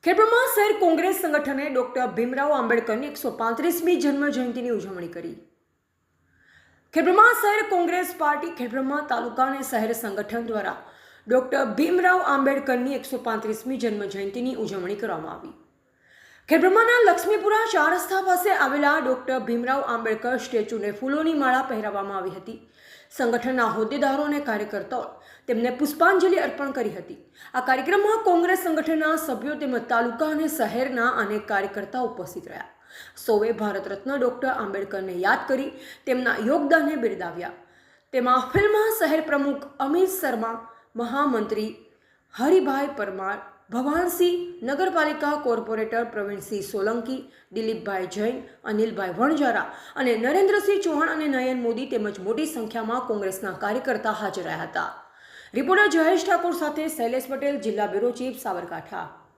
ખેડબ્રહ્મા શહેર કોંગ્રેસ સંગઠને ડોક્ટર ભીમરાવ આંબેડકરની 135મી જન્મ જયંતિની ઉજવણી કરી। ખેડબ્રહ્મા શહેર કોંગ્રેસ પાર્ટી ખેડબ્રહ્મા તાલુકા અને શહેર સંગઠન દ્વારા ડોક્ટર ભીમરાવ આંબેડકરની 135મી જન્મ જયંતિની ઉજવણી કરવામાં આવી। ખેડબ્રહ્માના લક્ષ્મીપુરા 4 રસ્તા પાસે આવેલા ડોક્ટર ભીમરાવ આંબેડકર સ્ટેચ્યુને ફૂલોની માળા પહેરાવવામાં આવી હતી। સંગઠનના હોદ્દેદારો અને કાર્યકર્તાઓ તેમને પુષ્પાંજલિ અર્પણ કરી હતી। આ કાર્યક્રમમાં કોંગ્રેસ સંગઠનના સભ્યો તેમજ તાલુકા અને શહેરના અનેક કાર્યકર્તાઓ ઉપસ્થિત રહ્યા। સૌએ ભારત રત્ન ડોક્ટર આંબેડકરને યાદ કરી તેમના યોગદાનને બિરદાવ્યા। તેમાં ફિલ્મ શહેર પ્રમુખ અમિત શર્મા, મહામંત્રી હરિભાઈ પરમાર, ભવાનસિંહ, નગરપાલિકા કોર્પોરેટર પ્રવીણસિંહ સોલંકી, દિલીપભાઈ જૈન, અનિલભાઈ વણજારા અને નરેન્દ્રસિંહ ચૌહાણ અને નયન મોદી તેમજ મોટી સંખ્યામાં કોંગ્રેસના કાર્યકર્તા હાજર રહ્યા હતા। રિપોર્ટર જયેશ ઠાકોર સાથે શૈલેષ પટેલ, જિલ્લા બ્યુરો ચીફ, સાબરકાંઠા।